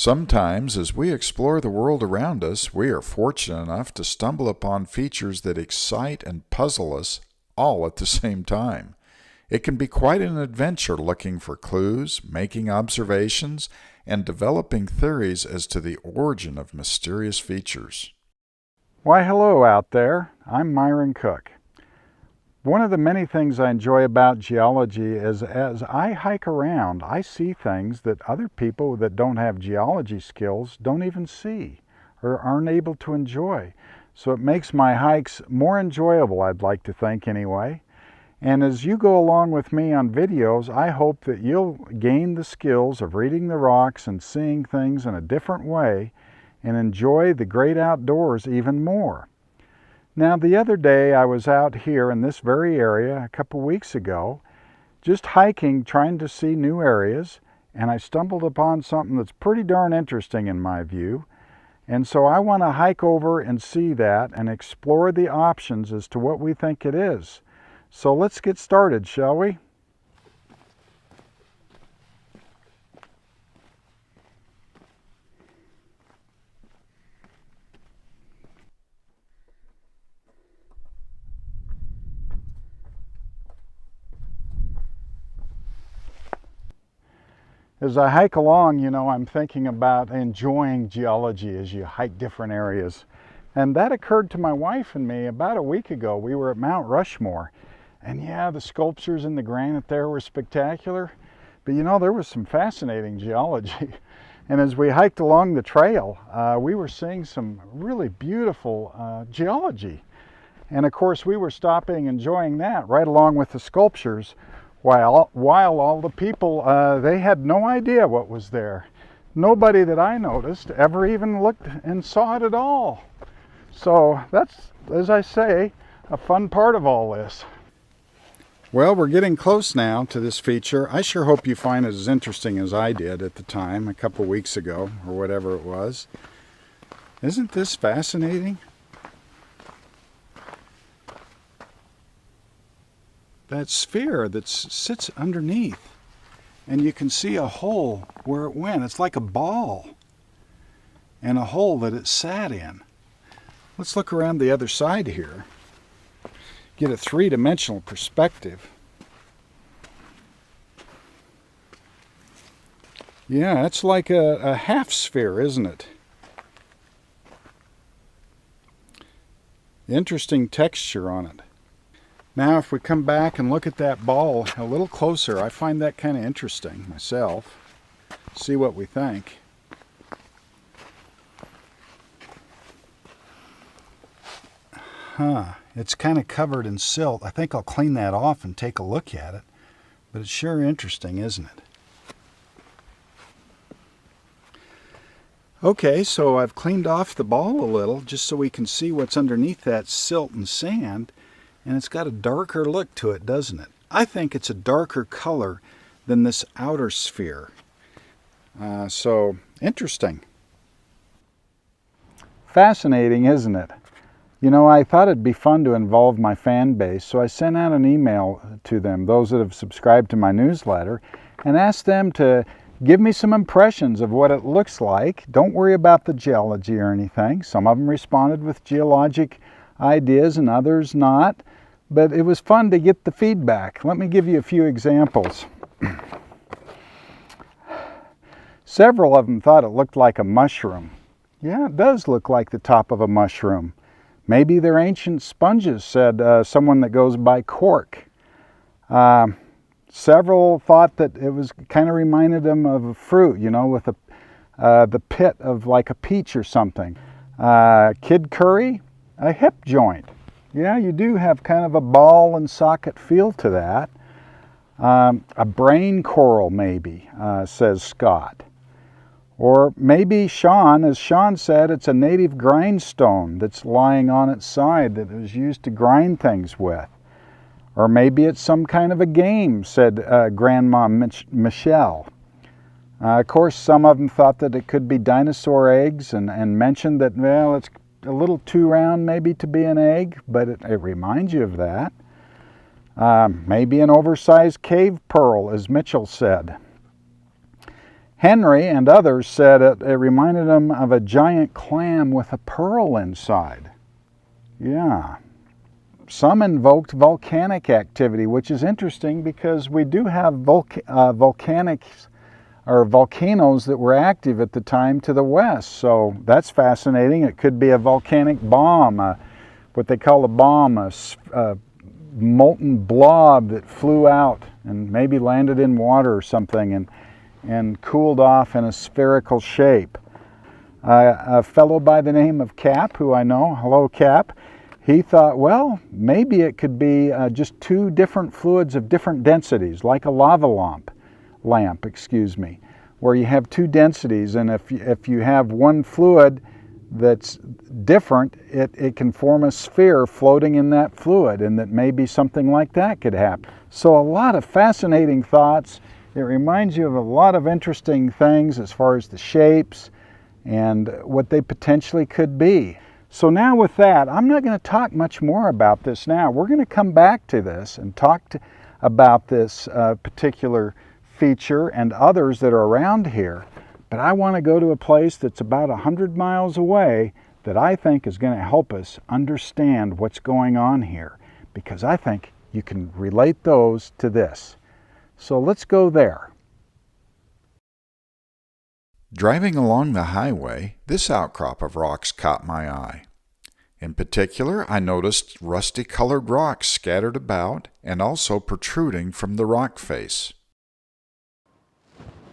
Sometimes, as we explore the world around us, we are fortunate enough to stumble upon features that excite and puzzle us all at the same time. It can be quite an adventure looking for clues, making observations, and developing theories as to the origin of mysterious features. Why, hello out there. I'm Myron Cook. One of the many things I enjoy about geology is as I hike around, I see things that other people that don't have geology skills don't even see or aren't able to enjoy. So it makes my hikes more enjoyable, I'd like to think anyway. And as you go along with me on videos, I hope that you'll gain the skills of reading the rocks and seeing things in a different way and enjoy the great outdoors even more. Now, the other day I was out here in this very area a couple weeks ago, just hiking, trying to see new areas, and I stumbled upon something that's pretty darn interesting in my view. And so I want to hike over and see that and explore the options as to what we think it is. So let's get started, shall we? As I hike along, I'm thinking about enjoying geology as you hike different areas. And that occurred to my wife and me about a week ago. We were at Mount Rushmore. And yeah, the sculptures and the granite there were spectacular. But there was some fascinating geology. And as we hiked along the trail, we were seeing some really beautiful geology. And of course, we were stopping, enjoying that right along with the sculptures, while all the people, they had no idea what was there. Nobody that I noticed ever even looked and saw it at all. So that's, as I say, a fun part of all this. Well, we're getting close now to this feature. I sure hope you find it as interesting as I did at the time, a couple weeks ago, or whatever it was. Isn't this fascinating? That sphere that sits underneath, and you can see a hole where it went. It's like a ball, and a hole that it sat in. Let's look around the other side here. Get a three-dimensional perspective. Yeah, it's like a half sphere, isn't it? Interesting texture on it. Now, if we come back and look at that ball a little closer, I find that kind of interesting myself. See what we think. It's kind of covered in silt. I think I'll clean that off and take a look at it. But it's sure interesting, isn't it? Okay, so I've cleaned off the ball a little just so we can see what's underneath that silt and sand. And it's got a darker look to it, doesn't it? I think it's a darker color than this outer sphere. So, interesting. Fascinating, isn't it? I thought it'd be fun to involve my fan base, so I sent out an email to them, those that have subscribed to my newsletter, and asked them to give me some impressions of what it looks like. Don't worry about the geology or anything. Some of them responded with geologic ideas and others not, but it was fun to get the feedback. Let me give you a few examples. Several of them thought it looked like a mushroom. Yeah, it does look like the top of a mushroom. Maybe they're ancient sponges, said someone that goes by Cork. Several thought that it was kind of reminded them of a fruit, with the pit of like a peach or something. Kid Curry, a hip joint. Yeah, you do have kind of a ball and socket feel to that. A brain coral maybe, says Scott. Or maybe Sean, as Sean said, it's a native grindstone that's lying on its side that was used to grind things with. Or maybe it's some kind of a game, said Grandma Michelle. Of course, some of them thought that it could be dinosaur eggs and mentioned that, well, it's a little too round maybe to be an egg, but it reminds you of that. Maybe an oversized cave pearl, as Mitchell said. Henry and others said it reminded them of a giant clam with a pearl inside. Yeah. Some invoked volcanic activity, which is interesting because we do have volcanoes that were active at the time to the west. So that's fascinating. It could be a volcanic bomb, what they call a bomb, a molten blob that flew out and maybe landed in water or something and cooled off in a spherical shape. A fellow by the name of Cap, who I know, hello Cap, he thought, well, maybe it could be just two different fluids of different densities, like a lava lamp, where you have two densities, and if you have one fluid that's different, it can form a sphere floating in that fluid, and that maybe something like that could happen. So a lot of fascinating thoughts. It reminds you of a lot of interesting things as far as the shapes and what they potentially could be. So now with that, I'm not going to talk much more about this now. We're going to come back to this and talk about this particular feature and others that are around here. But I want to go to a place that's about 100 miles away that I think is going to help us understand what's going on here, because I think you can relate those to this. So let's go there. Driving along the highway, this outcrop of rocks caught my eye. In particular, I noticed rusty-colored rocks scattered about and also protruding from the rock face.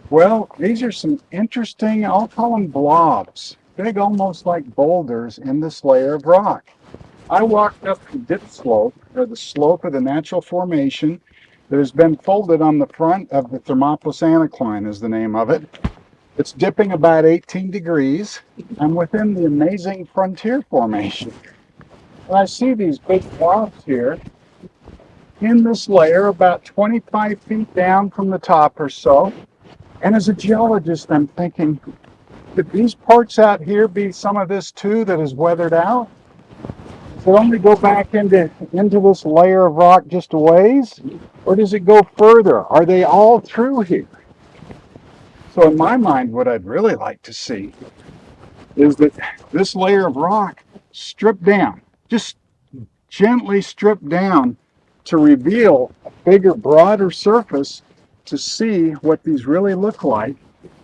Well, these are some interesting, I'll call them blobs, big almost like boulders in this layer of rock. I walked up the dip slope, or the slope of the natural formation that has been folded on the front of the Thermopolis anticline is the name of it. It's dipping about 18 degrees. I'm within the amazing frontier formation. And I see these big blobs here in this layer about 25 feet down from the top or so. And as a geologist, I'm thinking, could these parts out here be some of this too that is weathered out? Does it only go back into this layer of rock just a ways? Or does it go further? Are they all through here? So in my mind, what I'd really like to see is that this layer of rock stripped down, just gently stripped down to reveal a bigger, broader surface to see what these really look like,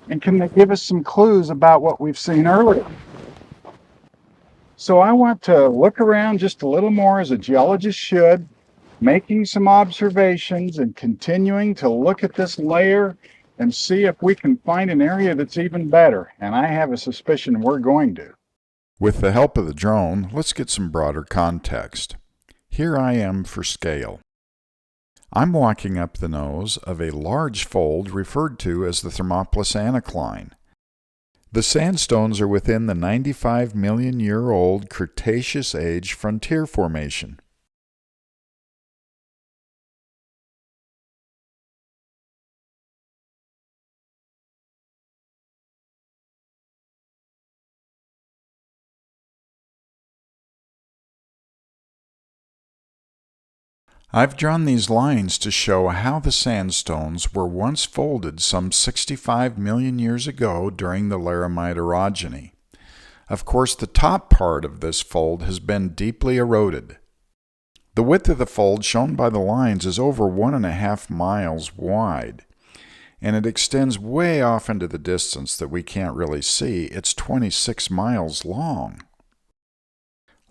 and can they give us some clues about what we've seen earlier. So I want to look around just a little more, as a geologist should, making some observations and continuing to look at this layer and see if we can find an area that's even better. And I have a suspicion we're going to. With the help of the drone, let's get some broader context. Here I am for scale. I'm walking up the nose of a large fold referred to as the Thermopolis anticline. The sandstones are within the 95 million year old Cretaceous age frontier formation. I've drawn these lines to show how the sandstones were once folded some 65 million years ago during the Laramide orogeny. Of course, the top part of this fold has been deeply eroded. The width of the fold shown by the lines is over 1.5 miles wide, and it extends way off into the distance that we can't really see. It's 26 miles long.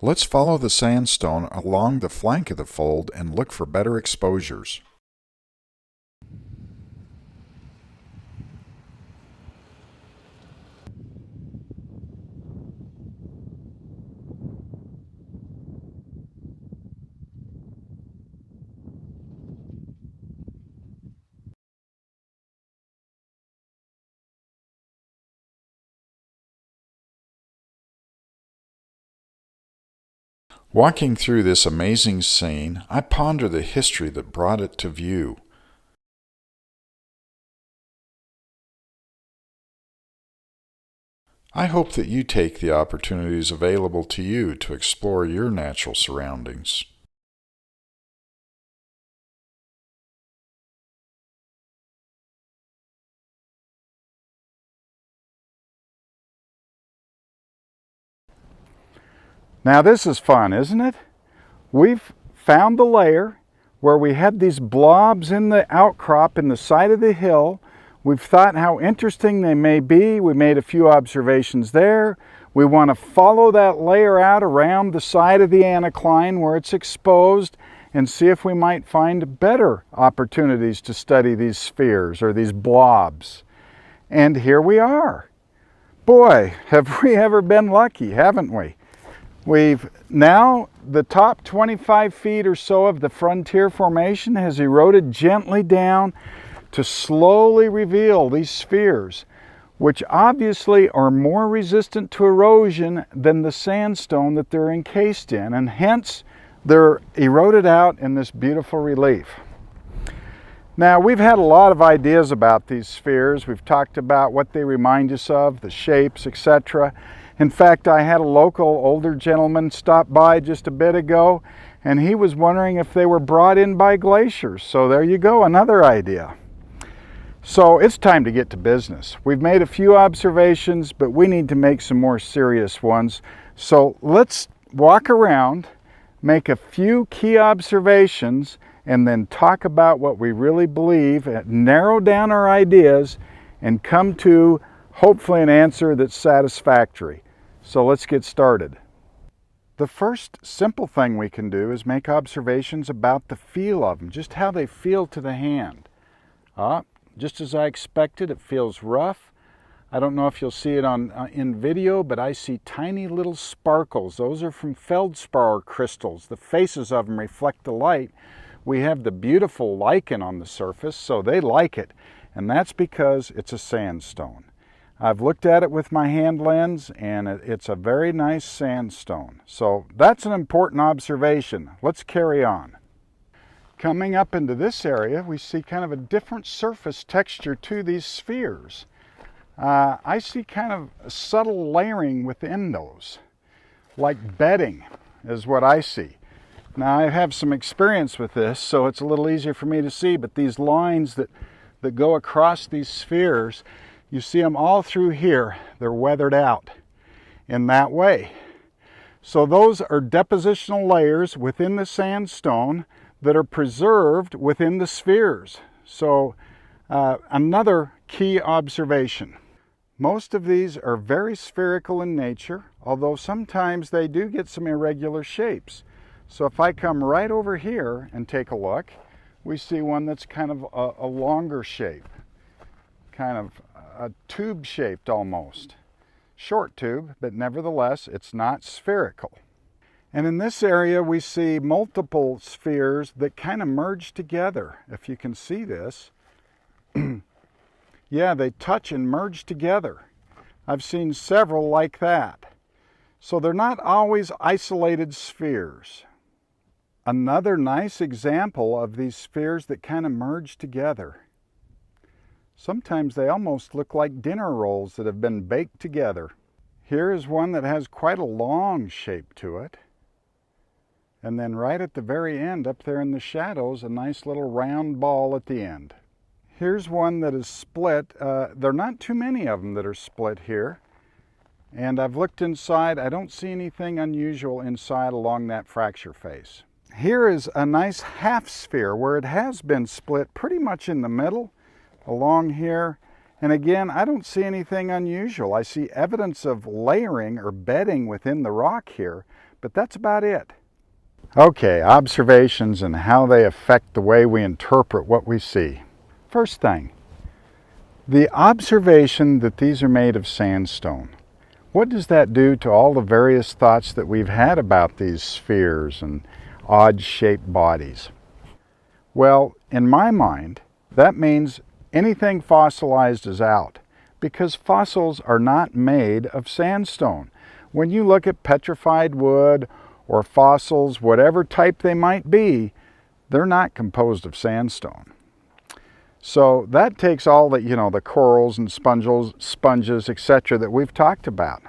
Let's follow the sandstone along the flank of the fold and look for better exposures. Walking through this amazing scene, I ponder the history that brought it to view. I hope that you take the opportunities available to you to explore your natural surroundings. Now this is fun, isn't it? We've found the layer where we had these blobs in the outcrop in the side of the hill. We've thought how interesting they may be. We made a few observations there. We want to follow that layer out around the side of the anticline where it's exposed and see if we might find better opportunities to study these spheres or these blobs. And here we are. Boy, have we ever been lucky, haven't we? We've now, the top 25 feet or so of the frontier formation has eroded gently down to slowly reveal these spheres, which obviously are more resistant to erosion than the sandstone that they're encased in, and hence they're eroded out in this beautiful relief. Now, we've had a lot of ideas about these spheres. We've talked about what they remind us of, the shapes, etc. In fact, I had a local older gentleman stop by just a bit ago, and he was wondering if they were brought in by glaciers. So there you go, another idea. So it's time to get to business. We've made a few observations, but we need to make some more serious ones. So let's walk around, make a few key observations, and then talk about what we really believe, narrow down our ideas, and come to hopefully an answer that's satisfactory. So let's get started. The first simple thing we can do is make observations about the feel of them, just how they feel to the hand. Just as I expected, it feels rough. I don't know if you'll see it in video, but I see tiny little sparkles. Those are from feldspar crystals. The faces of them reflect the light. We have the beautiful lichen on the surface, so they like it, and that's because it's a sandstone. I've looked at it with my hand lens, and it's a very nice sandstone. So that's an important observation. Let's carry on. Coming up into this area, we see kind of a different surface texture to these spheres. I see kind of a subtle layering within those, like bedding is what I see. Now, I have some experience with this, so it's a little easier for me to see, but these lines that go across these spheres, you see them all through here. They're weathered out in that way. So those are depositional layers within the sandstone that are preserved within the spheres. So another key observation. Most of these are very spherical in nature, although sometimes they do get some irregular shapes. So if I come right over here and take a look, we see one that's kind of a longer shape, kind of a tube shaped almost. Short tube, but nevertheless it's not spherical. And in this area we see multiple spheres that kind of merge together. If you can see this, yeah, they touch and merge together. I've seen several like that. So they're not always isolated spheres. Another nice example of these spheres that kind of merge together. Sometimes they almost look like dinner rolls that have been baked together. Here is one that has quite a long shape to it. And then right at the very end, up there in the shadows, a nice little round ball at the end. Here's one that is split. There are not too many of them that are split here. And I've looked inside. I don't see anything unusual inside along that fracture face. Here is a nice half sphere where it has been split pretty much in the middle along here. And again, I don't see anything unusual. I see evidence of layering or bedding within the rock here, but that's about it. Okay, observations and how they affect the way we interpret what we see. First thing, the observation that these are made of sandstone. What does that do to all the various thoughts that we've had about these spheres and odd-shaped bodies? Well, in my mind, that means anything fossilized is out, because fossils are not made of sandstone. When you look at petrified wood or fossils, whatever type they might be, they're not composed of sandstone. So that takes all the, the corals and sponges, etc. that we've talked about.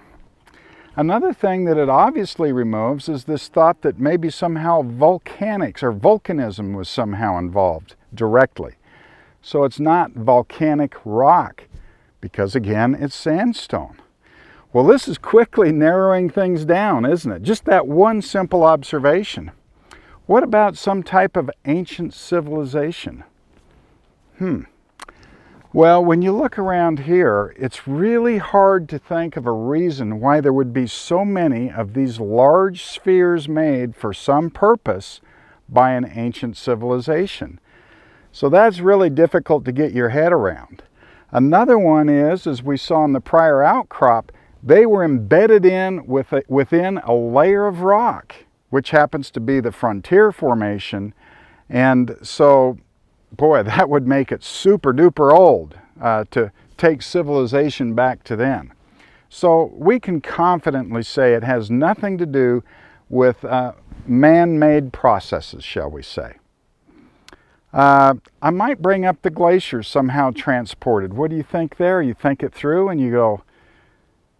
Another thing that it obviously removes is this thought that maybe somehow volcanics or volcanism was somehow involved directly. So it's not volcanic rock because, again, it's sandstone. Well, this is quickly narrowing things down, isn't it? Just that one simple observation. What about some type of ancient civilization? Well, when you look around here, it's really hard to think of a reason why there would be so many of these large spheres made for some purpose by an ancient civilization. So that's really difficult to get your head around. Another one is, as we saw in the prior outcrop, they were embedded in within a layer of rock, which happens to be the frontier formation. And so, boy, that would make it super duper old to take civilization back to then. So we can confidently say it has nothing to do with man-made processes, shall we say. I might bring up the glaciers somehow transported. What do you think there? You think it through and you go,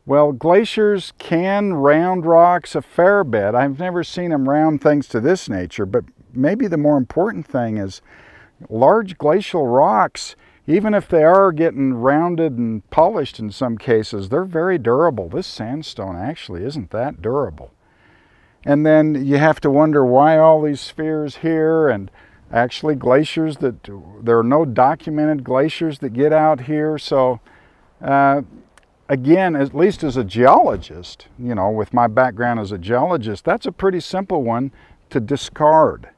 well, glaciers can round rocks a fair bit. I've never seen them round things to this nature, but maybe the more important thing is large glacial rocks, even if they are getting rounded and polished in some cases, they're very durable. This sandstone actually isn't that durable. And then you have to wonder why all these spheres here, and actually glaciers that there are no documented glaciers that get out here. So again, at least as a geologist, you know, with my background as a geologist, that's a pretty simple one to discard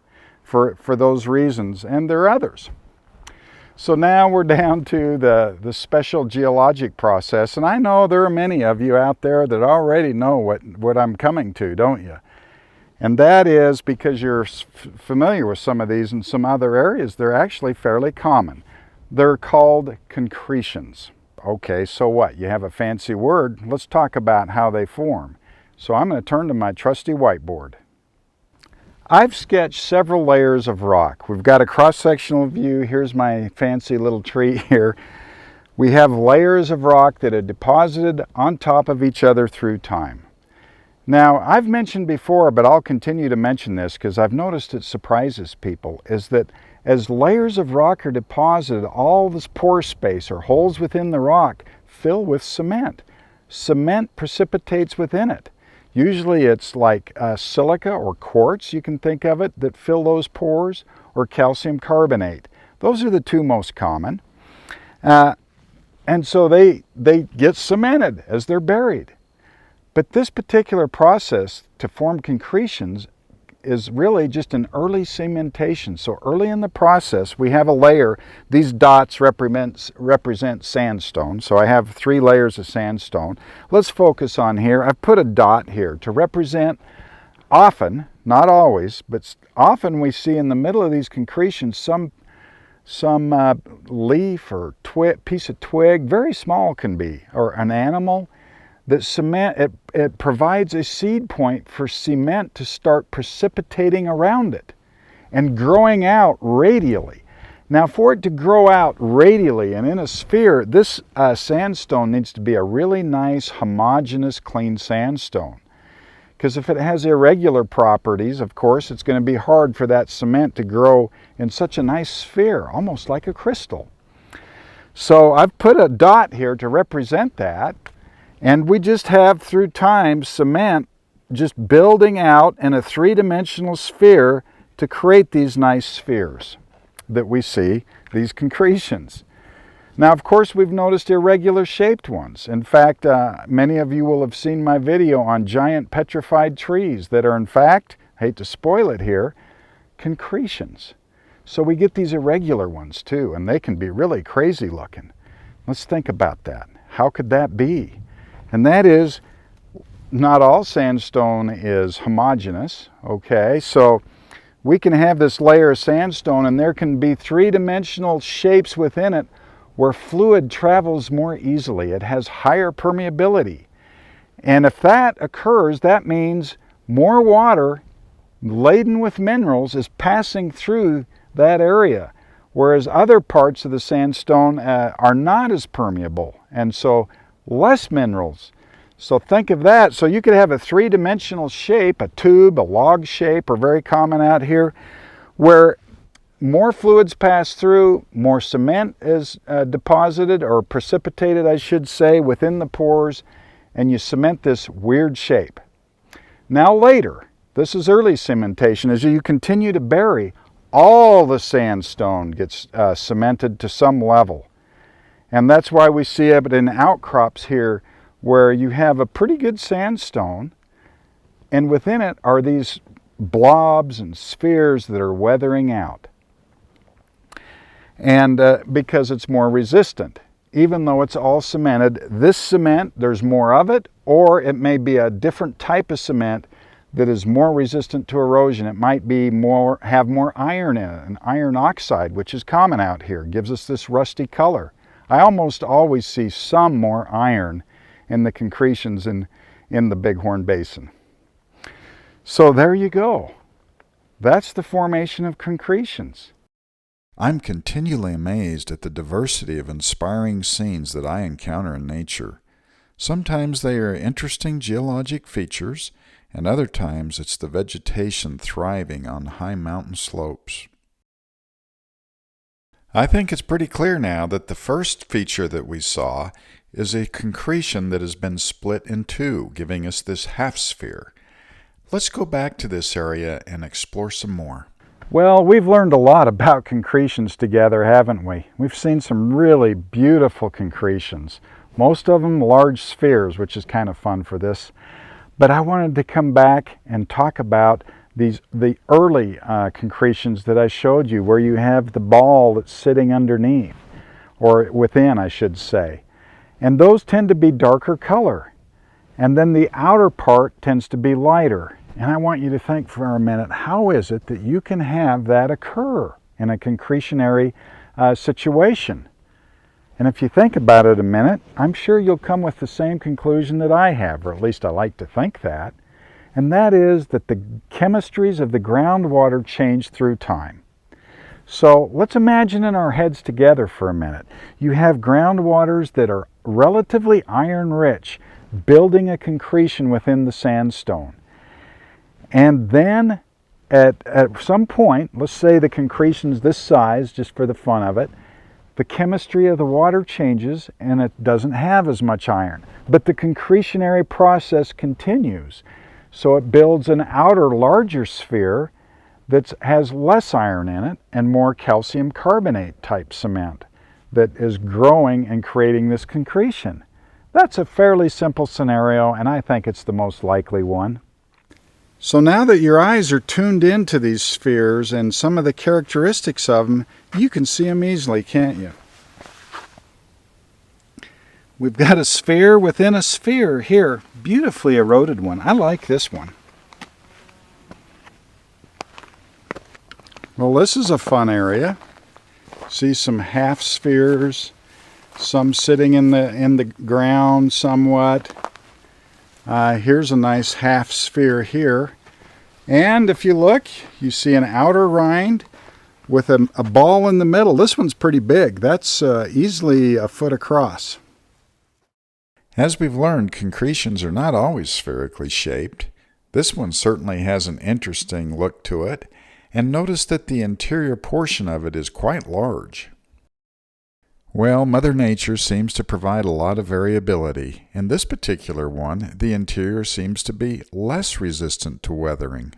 for those reasons, and there are others. So now we're down to the special geologic process, and I know there are many of you out there that already know what I'm coming to, don't you? And that is because you're familiar with some of these in some other areas. They're actually fairly common. They're called concretions. Okay, so what? You have a fancy word. Let's talk about how they form. So I'm going to turn to my trusty whiteboard. I've sketched several layers of rock. We've got a cross-sectional view. Here's my fancy little tree here. We have layers of rock that are deposited on top of each other through time. Now, I've mentioned before, but I'll continue to mention this because I've noticed it surprises people, is that as layers of rock are deposited, all this pore space or holes within the rock fill with cement. Cement precipitates within it. Usually it's like silica or quartz, you can think of it, that fill those pores, or calcium carbonate. Those are the two most common. And so they get cemented as they're buried. But this particular process to form concretions is really just an early cementation. So early in the process, we have a layer. These dots represent sandstone. So I have 3 layers of sandstone. Let's focus on here. I've put a dot here to represent often, not always, but often we see in the middle of these concretions some leaf or piece of twig, very small can be, or an animal. That cement, it provides a seed point for cement to start precipitating around it and growing out radially. Now, for it to grow out radially and in a sphere, this sandstone needs to be a really nice, homogeneous, clean sandstone. Because if it has irregular properties, of course, it's going to be hard for that cement to grow in such a nice sphere, almost like a crystal. So I've put a dot here to represent that. And we just have, through time, cement just building out in a 3-dimensional sphere to create these nice spheres that we see, these concretions. Now, of course, we've noticed irregular shaped ones. In fact, many of you will have seen my video on giant petrified trees that are, in fact, I hate to spoil it here, concretions. So we get these irregular ones too, and they can be really crazy looking. Let's think about that. How could that be? And that is, not all sandstone is homogeneous, okay? So we can have this layer of sandstone and there can be 3-dimensional shapes within it where fluid travels more easily. It has higher permeability. And if that occurs, that means more water laden with minerals is passing through that area, whereas other parts of the sandstone are not as permeable, and so less minerals. So think of that. So you could have a 3-dimensional shape, a tube, a log shape, are very common out here, where more fluids pass through, more cement is deposited or precipitated, I should say, within the pores, and you cement this weird shape. Now later, this is early cementation, as you continue to bury, all the sandstone gets cemented to some level. And that's why we see it in outcrops here where you have a pretty good sandstone, and within it are these blobs and spheres that are weathering out. And because it's more resistant. Even though it's all cemented, this cement, there's more of it, or it may be a different type of cement that is more resistant to erosion. It might be have more iron in it, an iron oxide, which is common out here, gives us this rusty color. I almost always see some more iron in the concretions in the Bighorn Basin. So there you go. That's the formation of concretions. I'm continually amazed at the diversity of inspiring scenes that I encounter in nature. Sometimes they are interesting geologic features, and other times it's the vegetation thriving on high mountain slopes. I think it's pretty clear now that the first feature that we saw is a concretion that has been split in two, giving us this half sphere. Let's go back to this area and explore some more. Well, we've learned a lot about concretions together, haven't we? We've seen some really beautiful concretions. Most of them large spheres, which is kind of fun for this. But I wanted to come back and talk about the early concretions that I showed you, where you have the ball that's sitting underneath, or within, I should say. And those tend to be darker color. And then the outer part tends to be lighter. And I want you to think for a minute, how is it that you can have that occur in a concretionary situation? And if you think about it a minute, I'm sure you'll come with the same conclusion that I have, or at least I like to think that. And that is that the chemistries of the groundwater change through time. So let's imagine in our heads together for a minute. You have groundwaters that are relatively iron rich, building a concretion within the sandstone. And then at some point, let's say the concretion's this size, just for the fun of it, the chemistry of the water changes and it doesn't have as much iron. But the concretionary process continues. So it builds an outer larger sphere that has less iron in it and more calcium carbonate type cement that is growing and creating this concretion. That's a fairly simple scenario, and I think it's the most likely one. So now that your eyes are tuned into these spheres and some of the characteristics of them, you can see them easily, can't you? We've got a sphere within a sphere here, beautifully eroded one. I like this one. Well, this is a fun area. See some half spheres, some sitting in the ground somewhat. Here's a nice half sphere here. And if you look, you see an outer rind with a ball in the middle. This one's pretty big. That's easily a foot across. As we've learned, concretions are not always spherically shaped. This one certainly has an interesting look to it, and notice that the interior portion of it is quite large. Well, Mother Nature seems to provide a lot of variability. In this particular one, the interior seems to be less resistant to weathering.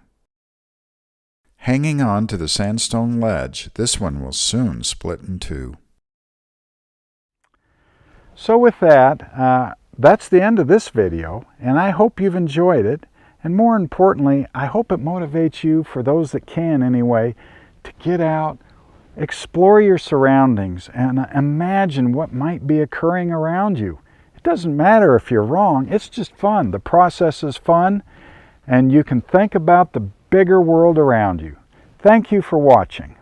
Hanging on to the sandstone ledge, this one will soon split in two. So with that, that's the end of this video, and I hope you've enjoyed it. And more importantly, I hope it motivates you, for those that can anyway, to get out, explore your surroundings, and imagine what might be occurring around you. It doesn't matter if you're wrong, it's just fun. The process is fun, and you can think about the bigger world around you. Thank you for watching.